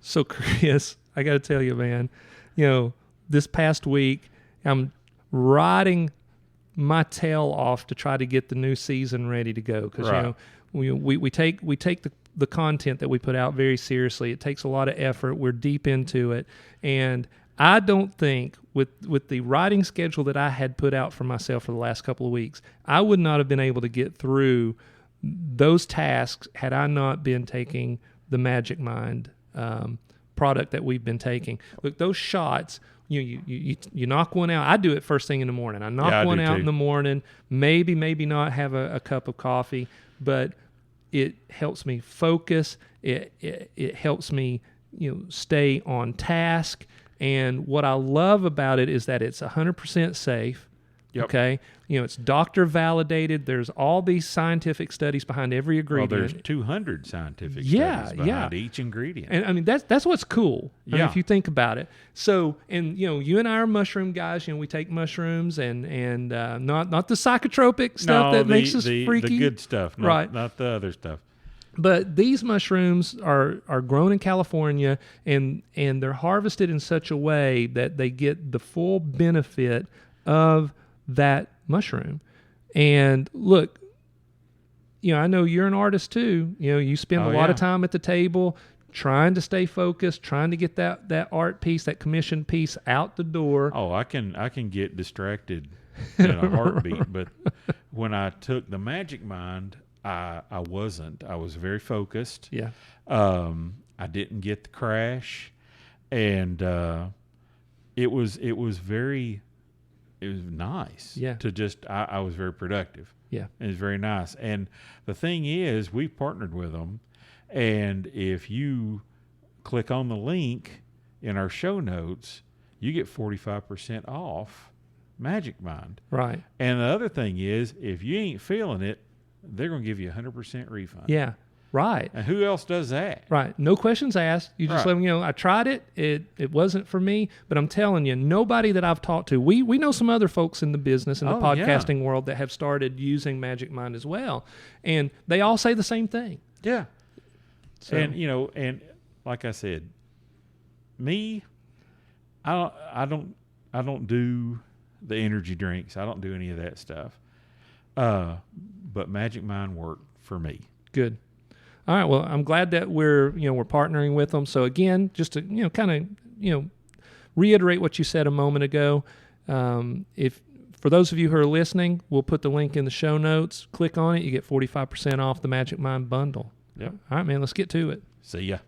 So, Chris, I got to tell you, man, you know, this past week, I'm riding my tail off to try to get the new season ready to go. Because, Right. you know, we take the content that we put out very seriously. It takes a lot of effort. We're deep into it. And I don't think with the writing schedule that I had put out for myself for the last couple of weeks, I would not have been able to get through those tasks had I not been taking the Magic Mind product that we've been taking. Look, those shots, you knock one out. I do it first thing in the morning. I knock one out in the morning, maybe not have a cup of coffee, but it helps me focus. It helps me, stay on task. And what I love about it is that it's 100% safe. Yep. Okay. It's doctor validated. There's all these scientific studies behind every ingredient. Well, there's 200 scientific studies behind each ingredient. And I mean, that's what's cool. I mean, Yeah. if you think about it. So, and you and I are mushroom guys. We take mushrooms and not the psychotropic stuff that makes us freaky. The good stuff, not the other stuff. But these mushrooms are grown in California, and they're harvested in such a way that they get the full benefit of that mushroom. And look, I know you're an artist too. You spend a lot of time at the table trying to stay focused, trying to get that art piece, that commission piece out the door. Oh, I can get distracted in a heartbeat. But when I took the Magic Mind, I wasn't. I was very focused. Yeah. I didn't get the crash, and it was nice. Yeah. To just I was very productive. Yeah. It was very nice. And the thing is, we've partnered with them, and if you click on the link in our show notes, you get 45% off Magic Mind. Right. And the other thing is, if you ain't feeling it, they're going to give you a 100% refund. Yeah. Right. And who else does that? Right. No questions asked. You just let them know, I tried it. It wasn't for me. But I'm telling you, nobody that I've talked to, we know some other folks in the business, in the podcasting world that have started using Magic Mind as well. And they all say the same thing. Yeah. So, and like I said, me, I don't do the energy drinks. I don't do any of that stuff. But Magic Mind worked for me. Good. All right. Well, I'm glad that we're partnering with them. So again, just to kind of reiterate what you said a moment ago. If for those of you who are listening, we'll put the link in the show notes. Click on it, you get 45% off the Magic Mind bundle. Yep. All right, man. Let's get to it. See ya.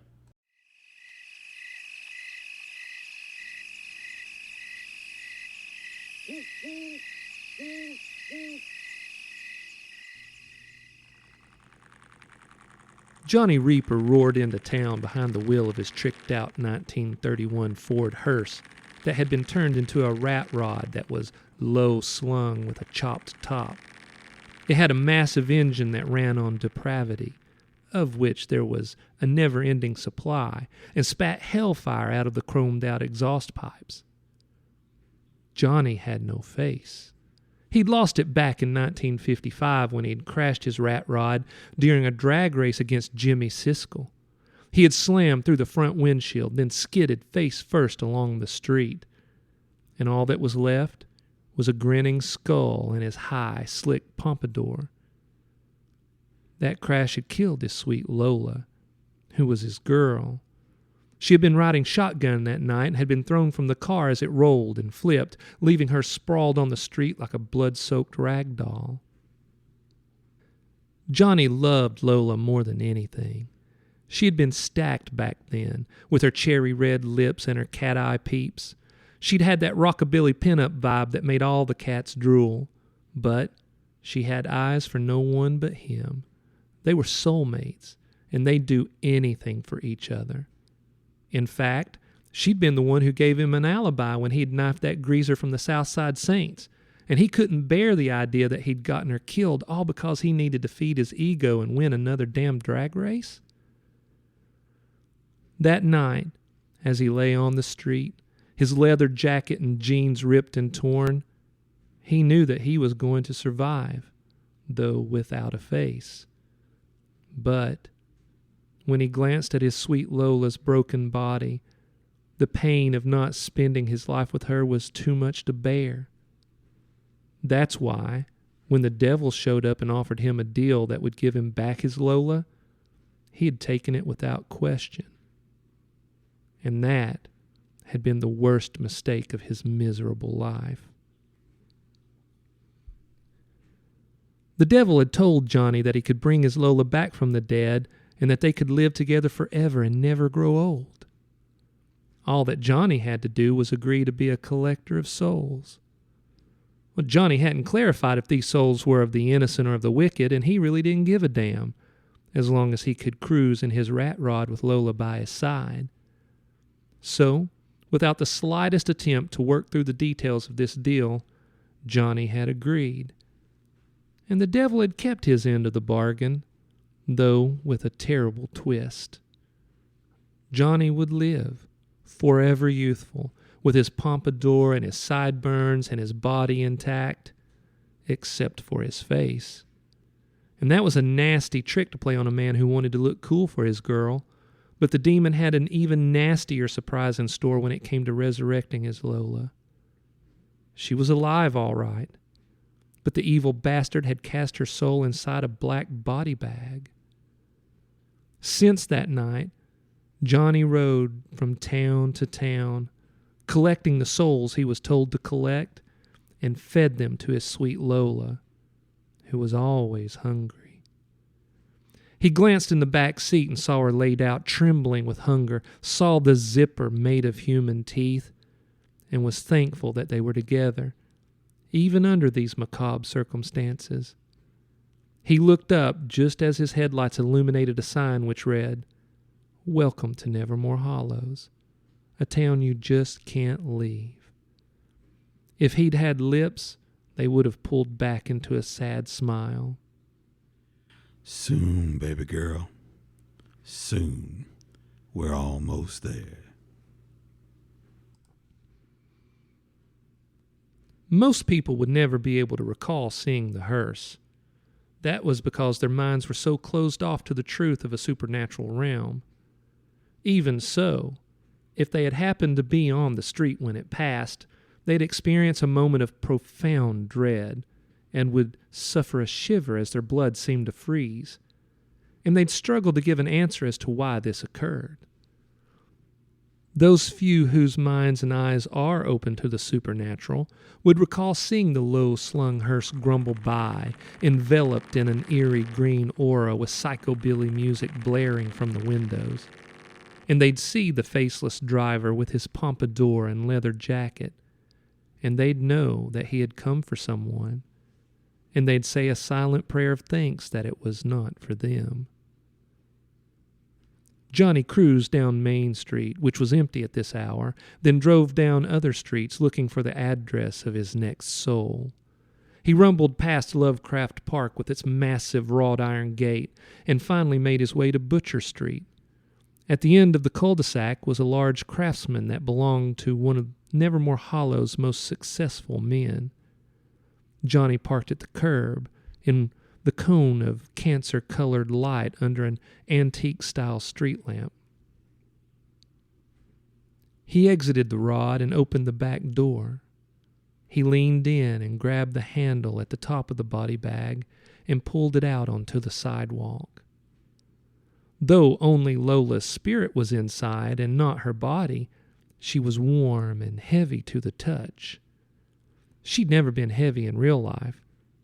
Johnny Reaper roared into town behind the wheel of his tricked-out 1931 Ford hearse that had been turned into a rat rod that was low-slung with a chopped top. It had a massive engine that ran on depravity, of which there was a never-ending supply, and spat hellfire out of the chromed-out exhaust pipes. Johnny had no face. He'd lost it back in 1955 when he'd crashed his rat rod during a drag race against Jimmy Siskel. He had slammed through the front windshield, then skidded face first along the street. And all that was left was a grinning skull and his high, slick pompadour. That crash had killed his sweet Lola, who was his girl. She had been riding shotgun that night and had been thrown from the car as it rolled and flipped, leaving her sprawled on the street like a blood-soaked rag doll. Johnny loved Lola more than anything. She had been stacked back then, with her cherry-red lips and her cat-eye peeps. She'd had that rockabilly pin-up vibe that made all the cats drool. But she had eyes for no one but him. They were soulmates, and they'd do anything for each other. In fact, she'd been the one who gave him an alibi when he'd knifed that greaser from the Southside Saints, and he couldn't bear the idea that he'd gotten her killed all because he needed to feed his ego and win another damn drag race. That night, as he lay on the street, his leather jacket and jeans ripped and torn, he knew that he was going to survive, though without a face. But when he glanced at his sweet Lola's broken body, the pain of not spending his life with her was too much to bear. That's why, when the devil showed up and offered him a deal that would give him back his Lola, he had taken it without question. And that had been the worst mistake of his miserable life. The devil had told Johnny that he could bring his Lola back from the dead and that they could live together forever and never grow old. All that Johnny had to do was agree to be a collector of souls. Well, Johnny hadn't clarified if these souls were of the innocent or of the wicked, and he really didn't give a damn, as long as he could cruise in his rat rod with Lola by his side. So, without the slightest attempt to work through the details of this deal, Johnny had agreed. And the devil had kept his end of the bargain, though with a terrible twist. Johnny would live, forever youthful, with his pompadour and his sideburns and his body intact, except for his face. And that was a nasty trick to play on a man who wanted to look cool for his girl, but the demon had an even nastier surprise in store when it came to resurrecting his Lola. She was alive, all right, but the evil bastard had cast her soul inside a black body bag. Since that night, Johnny rode from town to town, collecting the souls he was told to collect, and fed them to his sweet Lola, who was always hungry. He glanced in the back seat and saw her laid out, trembling with hunger, saw the zipper made of human teeth, and was thankful that they were together, even under these macabre circumstances. He looked up just as his headlights illuminated a sign which read, "Welcome to Nevermore Hollows, a town you just can't leave." If he'd had lips, they would have pulled back into a sad smile. Soon, baby girl. Soon. We're almost there. Most people would never be able to recall seeing the hearse. That was because their minds were so closed off to the truth of a supernatural realm. Even so, if they had happened to be on the street when it passed, they'd experience a moment of profound dread and would suffer a shiver as their blood seemed to freeze. And they'd struggle to give an answer as to why this occurred. Those few whose minds and eyes are open to the supernatural would recall seeing the low-slung hearse grumble by, enveloped in an eerie green aura with psychobilly music blaring from the windows. And they'd see the faceless driver with his pompadour and leather jacket, and they'd know that he had come for someone, and they'd say a silent prayer of thanks that it was not for them. Johnny cruised down Main Street, which was empty at this hour, then drove down other streets looking for the address of his next soul. He rumbled past Lovecraft Park with its massive wrought-iron gate and finally made his way to Butcher Street. At the end of the cul-de-sac was a large craftsman that belonged to one of Nevermore Hollow's most successful men. Johnny parked at the curb in the cone of cancer-colored light under an antique-style street lamp. He exited the rod and opened the back door. He leaned in and grabbed the handle at the top of the body bag and pulled it out onto the sidewalk. Though only Lola's spirit was inside and not her body, she was warm and heavy to the touch. She'd never been heavy in real life,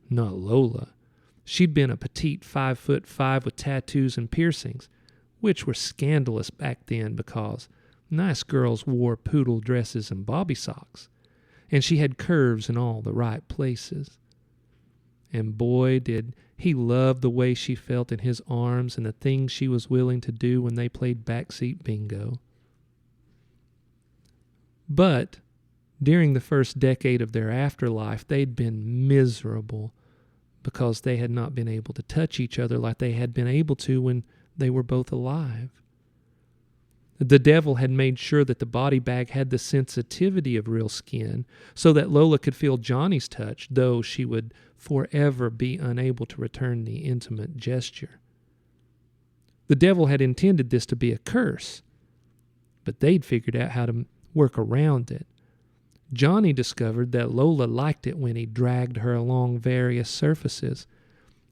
not Lola. She'd been a petite 5'5" with tattoos and piercings, which were scandalous back then because nice girls wore poodle dresses and bobby socks, and she had curves in all the right places. And boy, did he love the way she felt in his arms and the things she was willing to do when they played backseat bingo. But during the first decade of their afterlife, they'd been miserable because they had not been able to touch each other like they had been able to when they were both alive. The devil had made sure that the body bag had the sensitivity of real skin so that Lola could feel Johnny's touch, though she would forever be unable to return the intimate gesture. The devil had intended this to be a curse, but they'd figured out how to work around it. Johnny discovered that Lola liked it when he dragged her along various surfaces,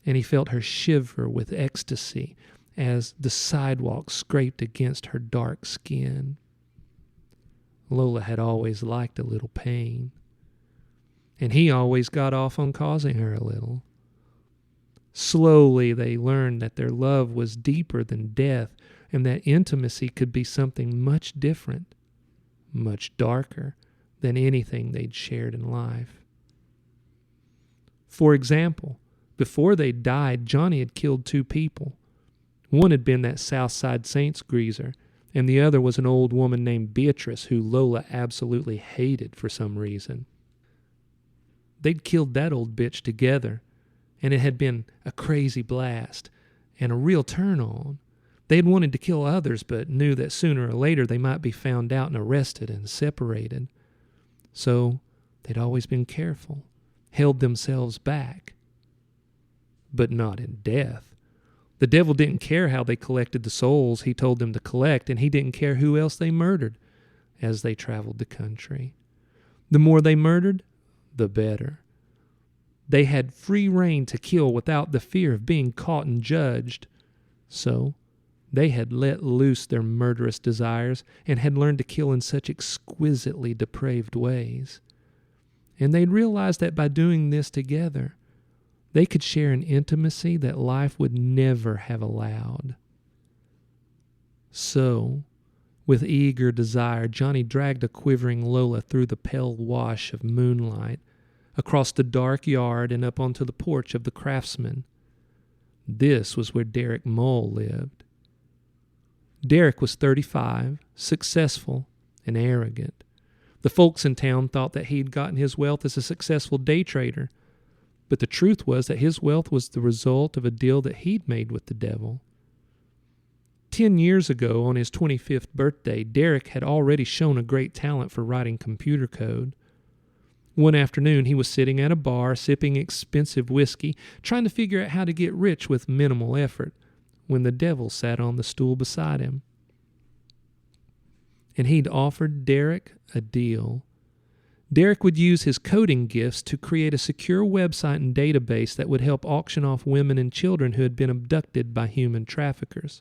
and he felt her shiver with ecstasy as the sidewalk scraped against her dark skin. Lola had always liked a little pain, and he always got off on causing her a little. Slowly they learned that their love was deeper than death, and that intimacy could be something much different, much darker than anything they'd shared in life. For example, before they died, Johnny had killed 2 people. One had been that Southside Saints greaser, and the other was an old woman named Beatrice who Lola absolutely hated for some reason. They'd killed that old bitch together, and it had been a crazy blast and a real turn-on. They had wanted to kill others, but knew that sooner or later they might be found out and arrested and separated. So they'd always been careful, held themselves back. But not in death. The devil didn't care how they collected the souls he told them to collect, and he didn't care who else they murdered as they traveled the country. The more they murdered, the better. They had free rein to kill without the fear of being caught and judged. So they had let loose their murderous desires and had learned to kill in such exquisitely depraved ways. And they'd realized that by doing this together, they could share an intimacy that life would never have allowed. So, with eager desire, Johnny dragged a quivering Lola through the pale wash of moonlight, across the dark yard and up onto the porch of the craftsman. This was where Derek Mull lived. Derek was 35, successful, and arrogant. The folks in town thought that he'd gotten his wealth as a successful day trader, but the truth was that his wealth was the result of a deal that he'd made with the devil. 10 years ago, on his 25th birthday, Derek had already shown a great talent for writing computer code. One afternoon, he was sitting at a bar, sipping expensive whiskey, trying to figure out how to get rich with minimal effort, when the devil sat on the stool beside him. And he'd offered Derek a deal. Derek would use his coding gifts to create a secure website and database that would help auction off women and children who had been abducted by human traffickers.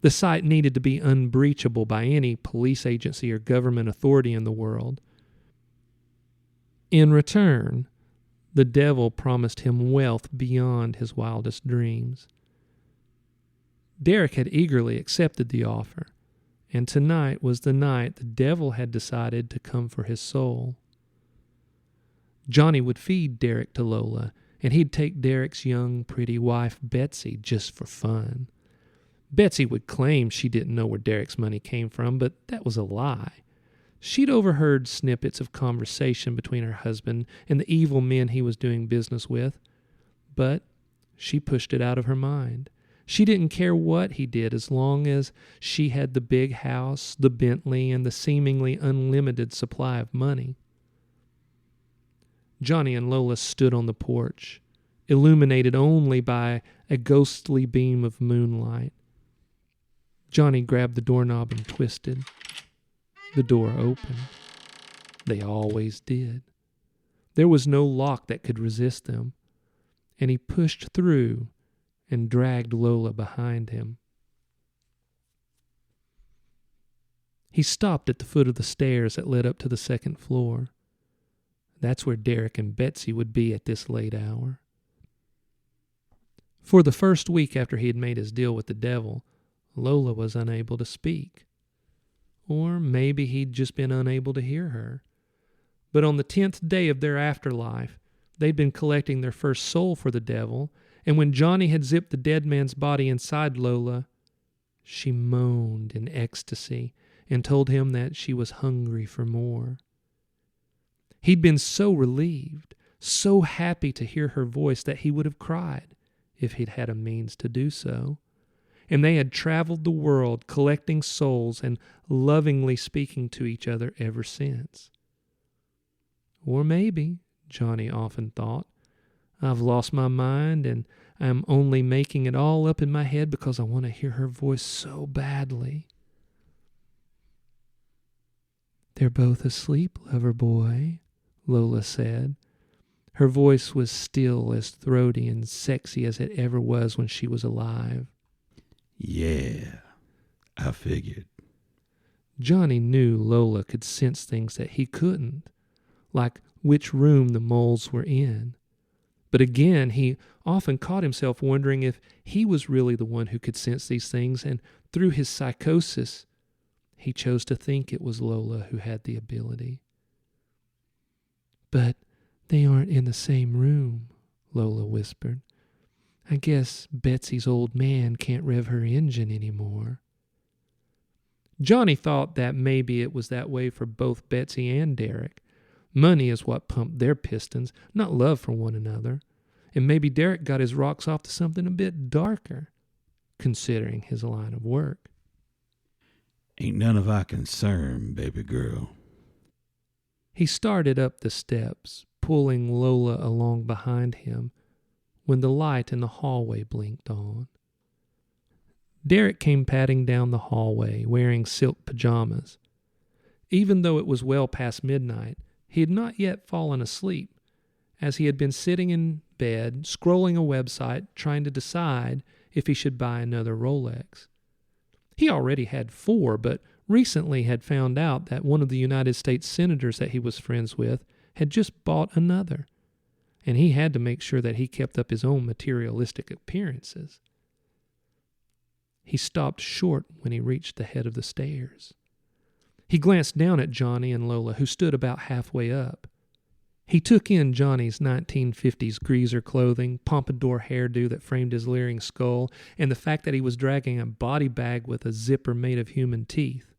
The site needed to be unbreachable by any police agency or government authority in the world. In return, the devil promised him wealth beyond his wildest dreams. Derek had eagerly accepted the offer, and tonight was the night the devil had decided to come for his soul. Johnny would feed Derek to Lola, and he'd take Derek's young, pretty wife, Betsy, just for fun. Betsy would claim she didn't know where Derek's money came from, but that was a lie. She'd overheard snippets of conversation between her husband and the evil men he was doing business with, but she pushed it out of her mind. She didn't care what he did as long as she had the big house, the Bentley, and the seemingly unlimited supply of money. Johnny and Lola stood on the porch, illuminated only by a ghostly beam of moonlight. Johnny grabbed the doorknob and twisted. The door opened. They always did. There was no lock that could resist them, and he pushed through and dragged Lola behind him. He stopped at the foot of the stairs that led up to the second floor. That's where Derek and Betsy would be at this late hour. For the first week after he had made his deal with the devil, Lola was unable to speak. Or maybe he'd just been unable to hear her. But on the 10th day of their afterlife, they'd been collecting their first soul for the devil, and when Johnny had zipped the dead man's body inside Lola, she moaned in ecstasy and told him that she was hungry for more. He'd been so relieved, so happy to hear her voice that he would have cried if he'd had a means to do so. And they had traveled the world collecting souls and lovingly speaking to each other ever since. Or maybe, Johnny often thought, I've lost my mind and I'm only making it all up in my head because I want to hear her voice so badly. They're both asleep, lover boy, Lola said. Her voice was still as throaty and sexy as it ever was when she was alive. Yeah, I figured. Johnny knew Lola could sense things that he couldn't, like which room the moles were in. But again, he often caught himself wondering if he was really the one who could sense these things, and through his psychosis, he chose to think it was Lola who had the ability. But they aren't in the same room, Lola whispered. I guess Betsy's old man can't rev her engine anymore. Johnny thought that maybe it was that way for both Betsy and Derek. Money is what pumped their pistons, not love for one another. And maybe Derek got his rocks off to something a bit darker, considering his line of work. Ain't none of our concern, baby girl. He started up the steps, pulling Lola along behind him, when the light in the hallway blinked on. Derek came padding down the hallway, wearing silk pajamas. Even though it was well past midnight, he had not yet fallen asleep, as he had been sitting in bed, scrolling a website, trying to decide if he should buy another Rolex. He already had 4, but recently had found out that one of the United States senators that he was friends with had just bought another, and he had to make sure that he kept up his own materialistic appearances. He stopped short when he reached the head of the stairs. He glanced down at Johnny and Lola, who stood about halfway up. He took in Johnny's 1950s greaser clothing, pompadour hairdo that framed his leering skull, and the fact that he was dragging a body bag with a zipper made of human teeth.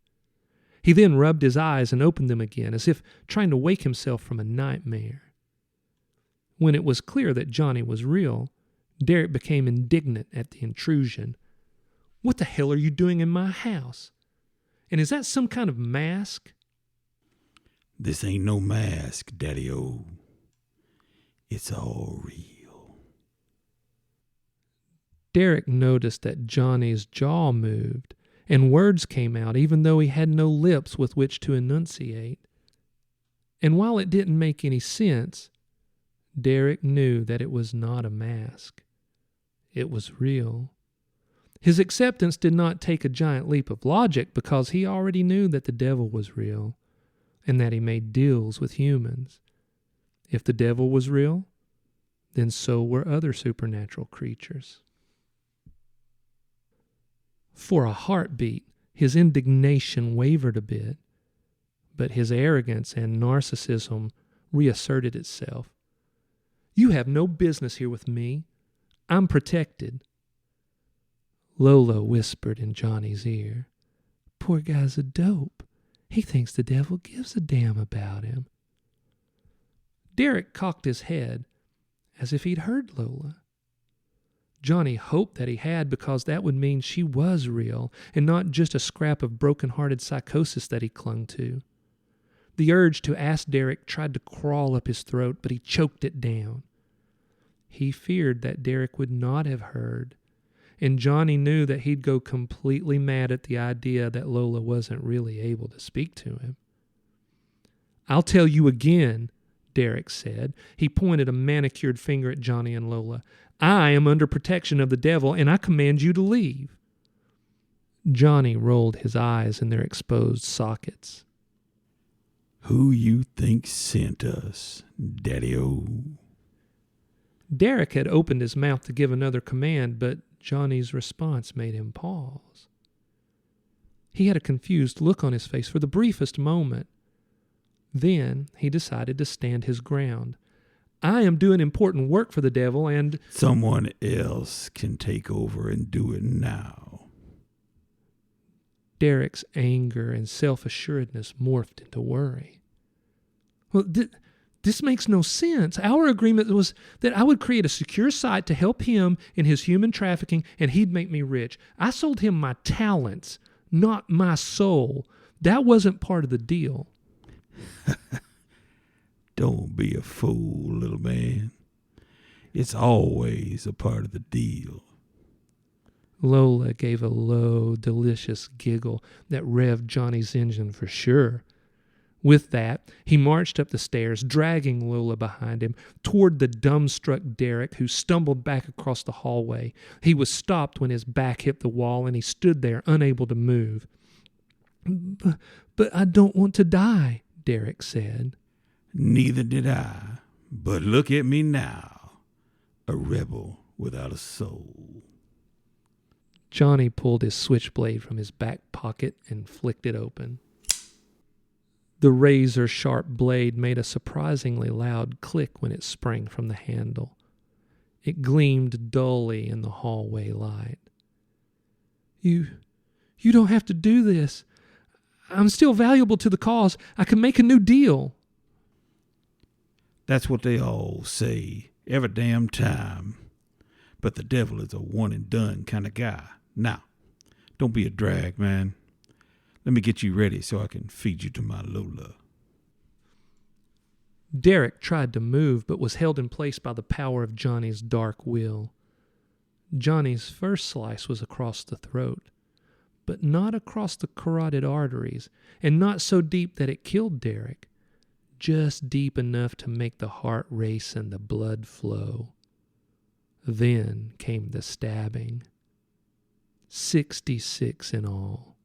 He then rubbed his eyes and opened them again, as if trying to wake himself from a nightmare. When it was clear that Johnny was real, Derek became indignant at the intrusion. What the hell are you doing in my house? And is that some kind of mask? This ain't no mask, Daddy-O. It's all real. Derek noticed that Johnny's jaw moved, and words came out even though he had no lips with which to enunciate. And while it didn't make any sense, Derek knew that it was not a mask. It was real. His acceptance did not take a giant leap of logic because he already knew that the devil was real and that he made deals with humans. If the devil was real, then so were other supernatural creatures. For a heartbeat, his indignation wavered a bit, but his arrogance and narcissism reasserted itself. You have no business here with me. I'm protected. Lola whispered in Johnny's ear. Poor guy's a dope. He thinks the devil gives a damn about him. Derek cocked his head as if he'd heard Lola. Johnny hoped that he had, because that would mean she was real and not just a scrap of broken-hearted psychosis that he clung to. The urge to ask Derek tried to crawl up his throat, but he choked it down. He feared that Derek would not have heard, and Johnny knew that he'd go completely mad at the idea that Lola wasn't really able to speak to him. I'll tell you again, Derek said. He pointed a manicured finger at Johnny and Lola. I am under protection of the devil, and I command you to leave. Johnny rolled his eyes in their exposed sockets. Who you think sent us, Daddy-O? Derek had opened his mouth to give another command, but Johnny's response made him pause. He had a confused look on his face for the briefest moment. Then he decided to stand his ground. I am doing important work for the devil, and someone else can take over and do it now. Derek's anger and self-assuredness morphed into worry. Well, this makes no sense. Our agreement was that I would create a secure site to help him in his human trafficking, and he'd make me rich. I sold him my talents, not my soul. That wasn't part of the deal. Don't be a fool, little man. It's always a part of the deal. Lola gave a low, delicious giggle that revved Johnny's engine for sure. With that, he marched up the stairs, dragging Lola behind him, toward the dumbstruck Derek, who stumbled back across the hallway. He was stopped when his back hit the wall, and he stood there, unable to move. But I don't want to die, Derek said. Neither did I. But look at me now, a rebel without a soul. Johnny pulled his switchblade from his back pocket and flicked it open. The razor-sharp blade made a surprisingly loud click when it sprang from the handle. It gleamed dully in the hallway light. You don't have to do this. I'm still valuable to the cause. I can make a new deal. That's what they all say every damn time. But the devil is a one-and-done kind of guy. Now, don't be a drag, man. Let me get you ready so I can feed you to my Lola. Derek tried to move, but was held in place by the power of Johnny's dark will. Johnny's first slice was across the throat, but not across the carotid arteries, and not so deep that it killed Derek, just deep enough to make the heart race and the blood flow. Then came the stabbing. 66 in all,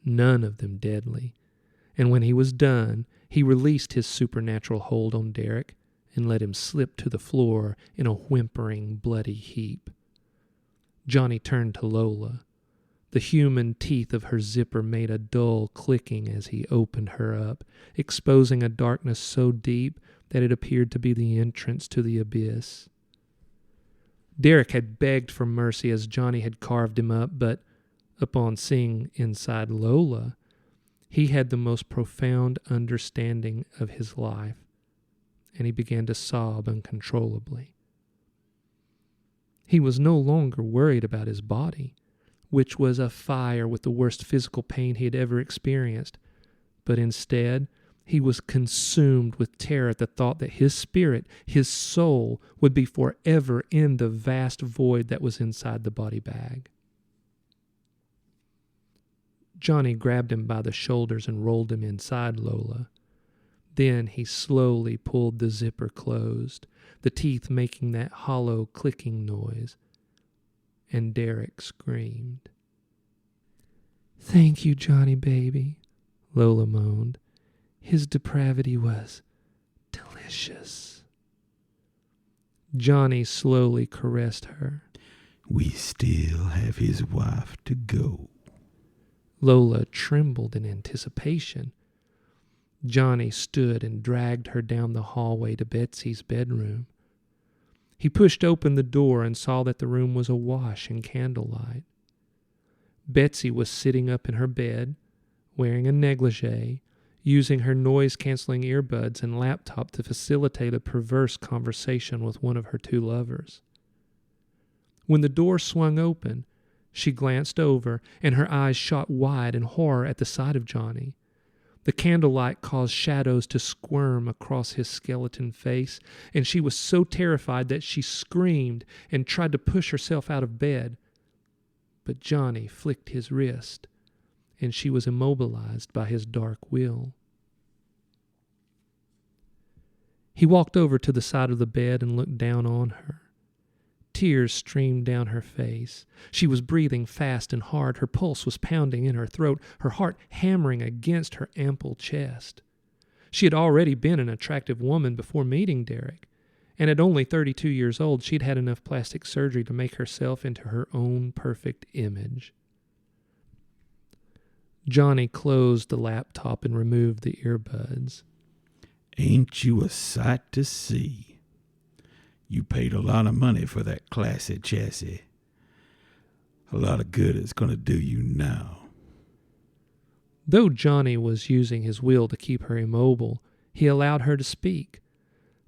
none of them deadly, and when he was done, he released his supernatural hold on Derek and let him slip to the floor in a whimpering, bloody heap. Johnny turned to Lola. The human teeth of her zipper made a dull clicking as he opened her up, exposing a darkness so deep that it appeared to be the entrance to the abyss. Derek had begged for mercy as Johnny had carved him up, but upon seeing inside Lola, he had the most profound understanding of his life, and he began to sob uncontrollably. He was no longer worried about his body, which was afire with the worst physical pain he had ever experienced, but instead he was consumed with terror at the thought that his spirit, his soul, would be forever in the vast void that was inside the body bag. Johnny grabbed him by the shoulders and rolled him inside Lola. Then he slowly pulled the zipper closed, the teeth making that hollow clicking noise, and Derek screamed. "Thank you, Johnny baby," Lola moaned. His depravity was delicious. Johnny slowly caressed her. We still have his wife to go. Lola trembled in anticipation. Johnny stood and dragged her down the hallway to Betsy's bedroom. He pushed open the door and saw that the room was awash in candlelight. Betsy was sitting up in her bed, wearing a negligee, using her noise-canceling earbuds and laptop to facilitate a perverse conversation with one of her two lovers. When the door swung open, she glanced over, and her eyes shot wide in horror at the sight of Johnny. The candlelight caused shadows to squirm across his skeleton face, and she was so terrified that she screamed and tried to push herself out of bed. But Johnny flicked his wrist, and she was immobilized by his dark will. He walked over to the side of the bed and looked down on her. Tears streamed down her face. She was breathing fast and hard. Her pulse was pounding in her throat, her heart hammering against her ample chest. She had already been an attractive woman before meeting Derek, and at only 32 years old, she'd had enough plastic surgery to make herself into her own perfect image. Johnny closed the laptop and removed the earbuds. Ain't you a sight to see? You paid a lot of money for that classy chassis. A lot of good it's going to do you now. Though Johnny was using his will to keep her immobile, he allowed her to speak.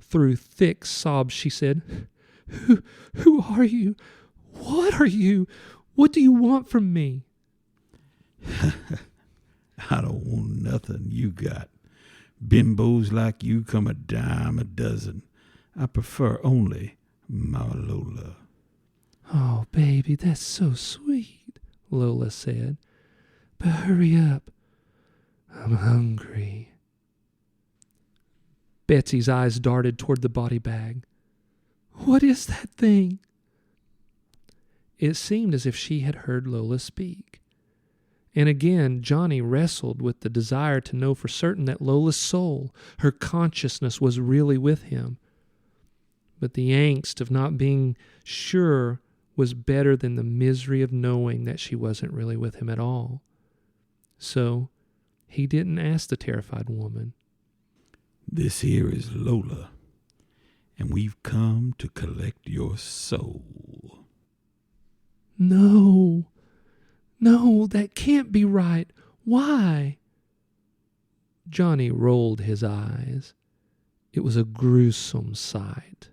Through thick sobs, she said, Who are you? What are you? What do you want from me? I don't want nothing you got. Bimbos like you come a dime a dozen. I prefer only my Lola. Oh, baby, that's so sweet, Lola said. But hurry up. I'm hungry. Betsy's eyes darted toward the body bag. What is that thing? It seemed as if she had heard Lola speak. And again, Johnny wrestled with the desire to know for certain that Lola's soul, her consciousness, was really with him. But the angst of not being sure was better than the misery of knowing that she wasn't really with him at all. So he didn't ask the terrified woman. This here is Lola, and we've come to collect your soul. No, that can't be right. Why? Johnny rolled his eyes. It was a gruesome sight.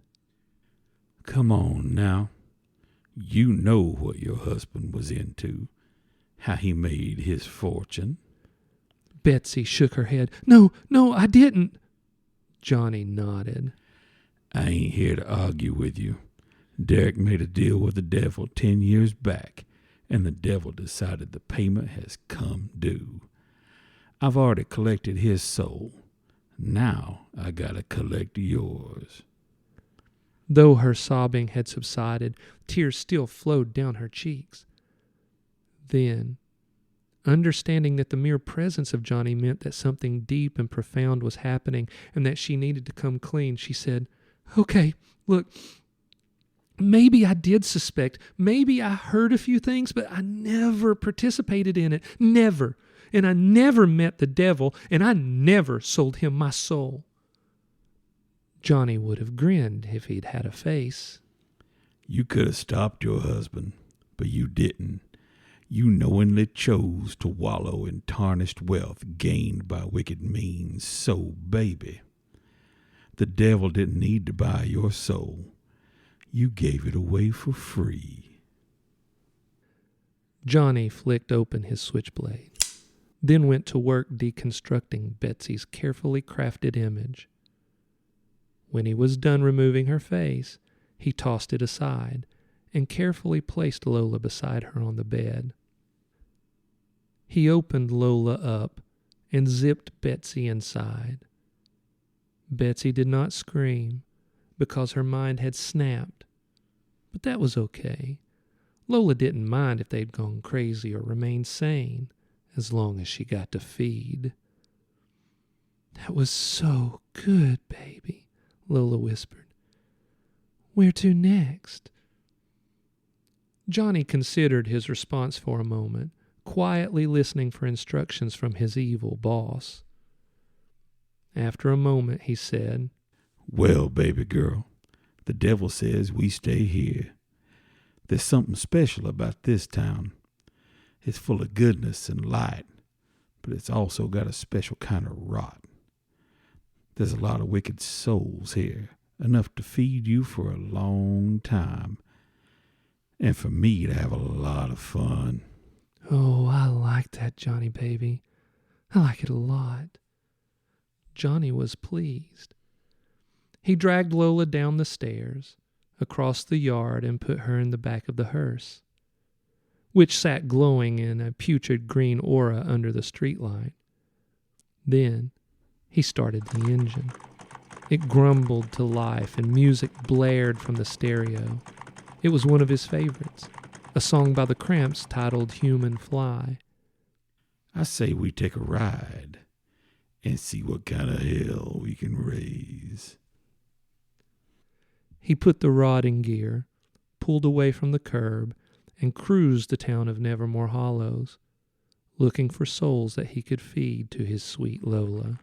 Come on now. You know what your husband was into, how he made his fortune. Betsy shook her head. No, I didn't. Johnny nodded. I ain't here to argue with you. Derek made a deal with the devil 10 years back, and the devil decided the payment has come due. I've already collected his soul. Now I gotta collect yours. Though her sobbing had subsided, tears still flowed down her cheeks. Then, understanding that the mere presence of Johnny meant that something deep and profound was happening and that she needed to come clean, she said, Okay, look, maybe I did suspect, maybe I heard a few things, but I never participated in it. Never. And I never met the devil, and I never sold him my soul. Johnny would have grinned if he'd had a face. You could have stopped your husband, but you didn't. You knowingly chose to wallow in tarnished wealth gained by wicked means. So, baby, the devil didn't need to buy your soul. You gave it away for free. Johnny flicked open his switchblade, then went to work deconstructing Betsy's carefully crafted image. When he was done removing her face, he tossed it aside and carefully placed Lola beside her on the bed. He opened Lola up and zipped Betsy inside. Betsy did not scream because her mind had snapped, but that was okay. Lola didn't mind if they'd gone crazy or remained sane, as long as she got to feed. That was so good, baby, Lola whispered. Where to next? Johnny considered his response for a moment, quietly listening for instructions from his evil boss. After a moment, he said, Well, baby girl, the devil says we stay here. There's something special about this town. It's full of goodness and light, but it's also got a special kind of rot. There's a lot of wicked souls here, enough to feed you for a long time, and for me to have a lot of fun. Oh, I like that, Johnny baby. I like it a lot. Johnny was pleased. He dragged Lola down the stairs, across the yard, and put her in the back of the hearse, which sat glowing in a putrid green aura under the streetlight. Then he started the engine. It grumbled to life, and music blared from the stereo. It was one of his favorites, a song by the Cramps titled Human Fly. I say we take a ride and see what kind of hell we can raise. He put the rod in gear, pulled away from the curb, and cruised the town of Nevermore Hollows, looking for souls that he could feed to his sweet Lola.